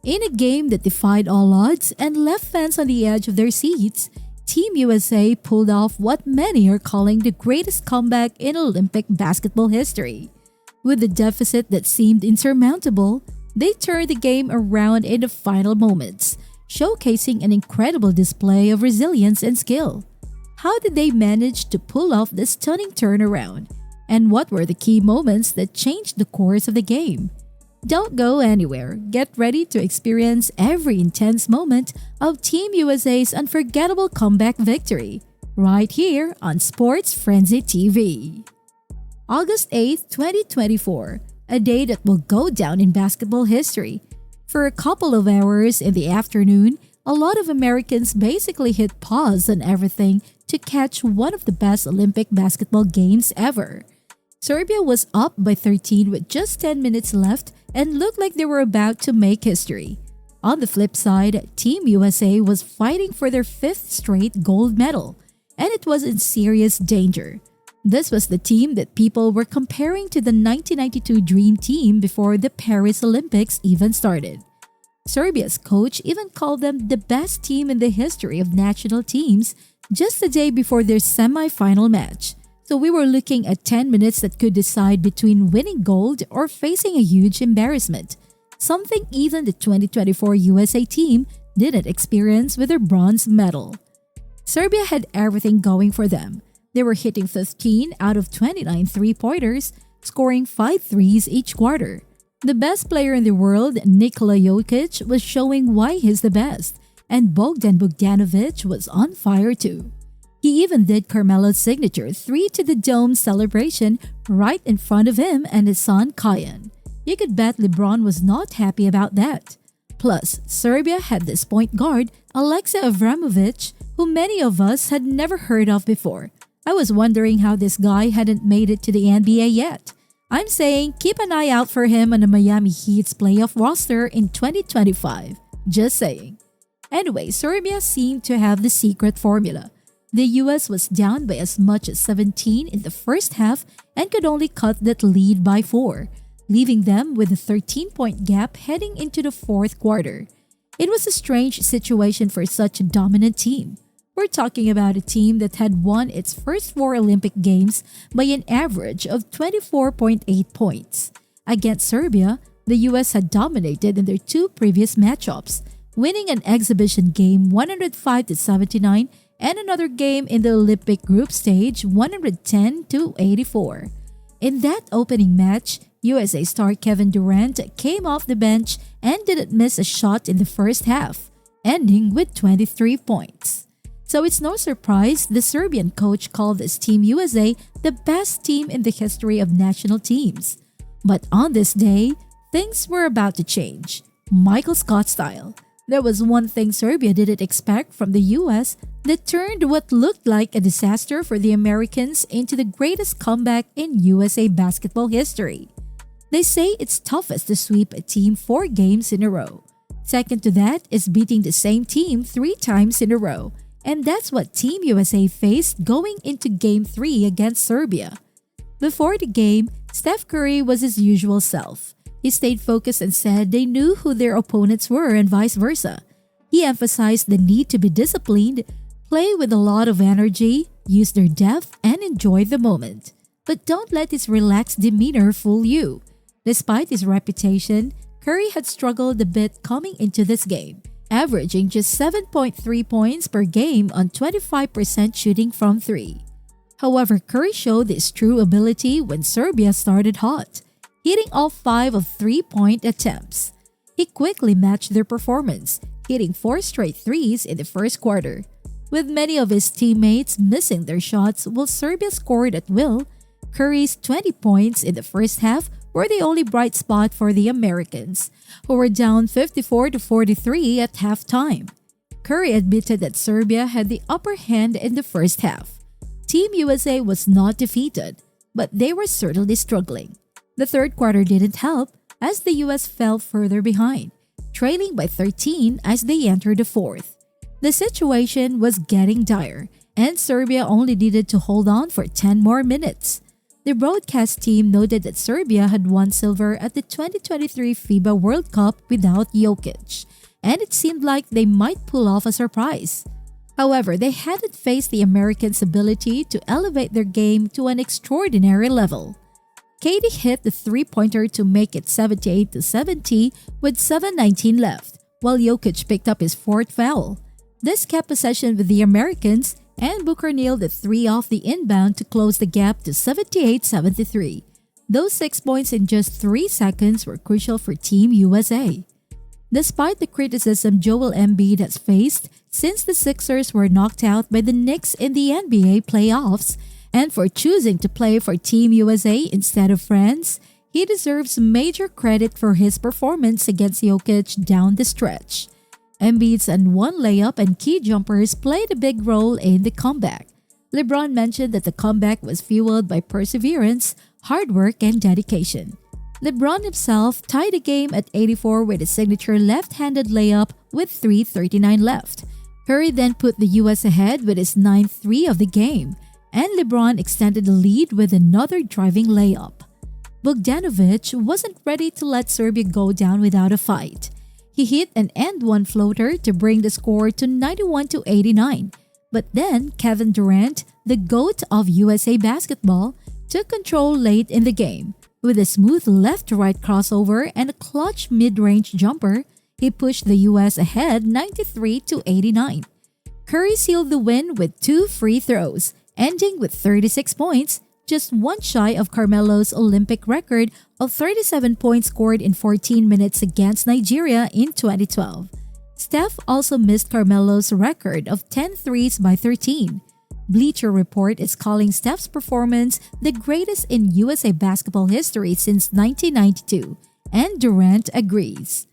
In a game that defied all odds and left fans on the edge of their seats, Team USA pulled off what many are calling the greatest comeback in Olympic basketball history. With a deficit that seemed insurmountable, they turned the game around in the final moments, showcasing an incredible display of resilience and skill. How did they manage to pull off this stunning turnaround? And what were the key moments that changed the course of the game? Don't go anywhere. Get ready to experience every intense moment of Team USA's unforgettable comeback victory, right here on Sports Frenzy TV. August 8, 2024, a day that will go down in basketball history. For a couple of hours in the afternoon, a lot of Americans basically hit pause on everything to catch one of the best Olympic basketball games ever. Serbia was up by 13 with just 10 minutes left and looked like they were about to make history. On the flip side, Team USA was fighting for their fifth straight gold medal, and it was in serious danger. This was the team that people were comparing to the 1992 Dream Team before the Paris Olympics even started. Serbia's coach even called them the best team in the history of national teams just a day before their semi-final match. So we were looking at 10 minutes that could decide between winning gold or facing a huge embarrassment, something even the 2024 USA team didn't experience with their bronze medal. Serbia had everything going for them. They were hitting 15 out of 29 three-pointers, scoring 5 threes each quarter. The best player in the world, Nikola Jokic, was showing why he's the best, and Bogdan Bogdanovic was on fire too. He even did Carmelo's signature 3 to the dome celebration right in front of him and his son Kayan. You could bet LeBron was not happy about that. Plus, Serbia had this point guard, Alexa Avramovic, who many of us had never heard of before. I was wondering how this guy hadn't made it to the NBA yet. I'm saying keep an eye out for him on the Miami Heat's playoff roster in 2025. Just saying. Anyway, Serbia seemed to have the secret formula. The US was down by as much as 17 in the first half and could only cut that lead by 4, leaving them with a 13-point gap heading into the fourth quarter. It was a strange situation for such a dominant team. We're talking about a team that had won its first 4 Olympic Games by an average of 24.8 points. Against Serbia, the US had dominated in their 2 previous matchups, winning an exhibition game 105-79 and another game in the Olympic group stage 110-84. In that opening match, USA star Kevin Durant came off the bench and didn't miss a shot in the first half, ending with 23 points. So it's no surprise the Serbian coach called this Team USA the best team in the history of national teams. But on this day, things were about to change, Michael Scott style. There was one thing Serbia didn't expect from the US that turned what looked like a disaster for the Americans into the greatest comeback in USA basketball history. They say it's toughest to sweep a team 4 games in a row. Second to that is beating the same team 3 times in a row. And that's what Team USA faced going into Game 3 against Serbia. Before the game, Steph Curry was his usual self. He stayed focused and said they knew who their opponents were and vice versa. He emphasized the need to be disciplined, play with a lot of energy, use their depth, and enjoy the moment. But don't let his relaxed demeanor fool you. Despite his reputation, Curry had struggled a bit coming into this game, averaging just 7.3 points per game on 25% shooting from 3. However, Curry showed his true ability when Serbia started hot, hitting all 5 of 3-point attempts. He quickly matched their performance, hitting 4 straight threes in the first quarter. With many of his teammates missing their shots while Serbia scored at will, Curry's 20 points in the first half were the only bright spot for the Americans, who were down 54-43 at halftime. Curry admitted that Serbia had the upper hand in the first half. Team USA was not defeated, but they were certainly struggling. The third quarter didn't help as the US fell further behind, trailing by 13 as they entered the fourth. The situation was getting dire, and Serbia only needed to hold on for 10 more minutes. The broadcast team noted that Serbia had won silver at the 2023 FIBA World Cup without Jokic, and it seemed like they might pull off a surprise. However, they hadn't faced the Americans' ability to elevate their game to an extraordinary level. KD hit the three-pointer to make it 78-70 with 7:19 left, while Jokic picked up his fourth foul. This kept possession with the Americans, and Booker nailed the three off the inbound to close the gap to 78-73. Those 6 points in just 3 seconds were crucial for Team USA. Despite the criticism Joel Embiid has faced since the Sixers were knocked out by the Knicks in the NBA playoffs, and for choosing to play for Team USA instead of France, he deserves major credit for his performance against Jokic down the stretch. Embiid's and-one layup and key jumpers played a big role in the comeback. LeBron mentioned that the comeback was fueled by perseverance, hard work, and dedication. LeBron himself tied the game at 84 with a signature left-handed layup with 3:39 left. Curry then put the US ahead with his 9th three of the game, and LeBron extended the lead with another driving layup. Bogdanovic wasn't ready to let Serbia go down without a fight. He hit an and-one floater to bring the score to 91-89. But then Kevin Durant, the GOAT of USA basketball, took control late in the game. With a smooth left-to-right crossover and a clutch mid-range jumper, he pushed the US ahead 93-89. Curry sealed the win with 2 free throws, ending with 36 points, just one shy of Carmelo's Olympic record of 37 points scored in 14 minutes against Nigeria in 2012. Steph also missed Carmelo's record of 10 threes by 13. Bleacher Report is calling Steph's performance the greatest in USA basketball history since 1992, and Durant agrees.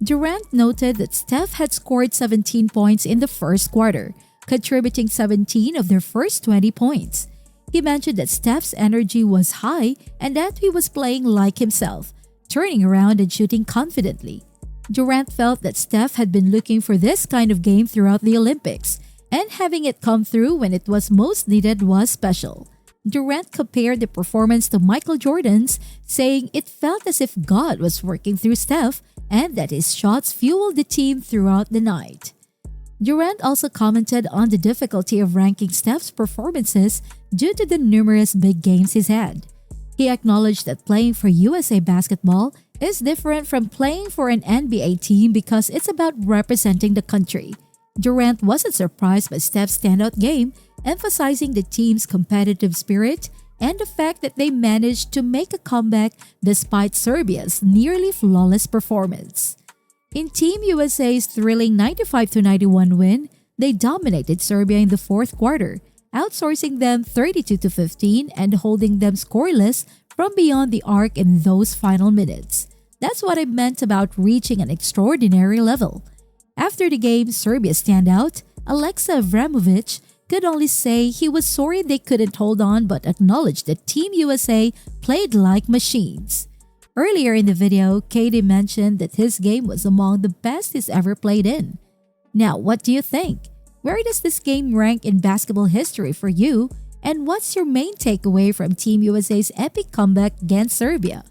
Durant noted that Steph had scored 17 points in the first quarter, contributing 17 of their first 20 points. He mentioned that Steph's energy was high and that he was playing like himself, turning around and shooting confidently. Durant felt that Steph had been looking for this kind of game throughout the Olympics, and having it come through when it was most needed was special. Durant compared the performance to Michael Jordan's, saying it felt as if God was working through Steph and that his shots fueled the team throughout the night. Durant also commented on the difficulty of ranking Steph's performances due to the numerous big games he's had. He acknowledged that playing for USA basketball is different from playing for an NBA team because it's about representing the country. Durant wasn't surprised by Steph's standout game, emphasizing the team's competitive spirit and the fact that they managed to make a comeback despite Serbia's nearly flawless performance. In Team USA's thrilling 95-91 win, they dominated Serbia in the fourth quarter, outsourcing them 32-15 and holding them scoreless from beyond the arc in those final minutes. That's what I meant about reaching an extraordinary level. After the game, Serbia's standout, Alexa Vramovic, could only say he was sorry they couldn't hold on but acknowledged that Team USA played like machines. Earlier in the video, KD mentioned that his game was among the best he's ever played in. Now, what do you think? Where does this game rank in basketball history for you? And what's your main takeaway from Team USA's epic comeback against Serbia?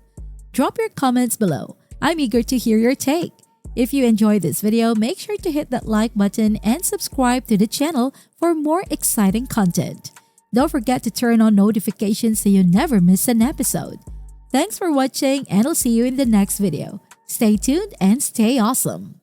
Drop your comments below. I'm eager to hear your take. If you enjoyed this video, make sure to hit that like button and subscribe to the channel for more exciting content. Don't forget to turn on notifications so you never miss an episode. Thanks for watching, and I'll see you in the next video. Stay tuned and stay awesome.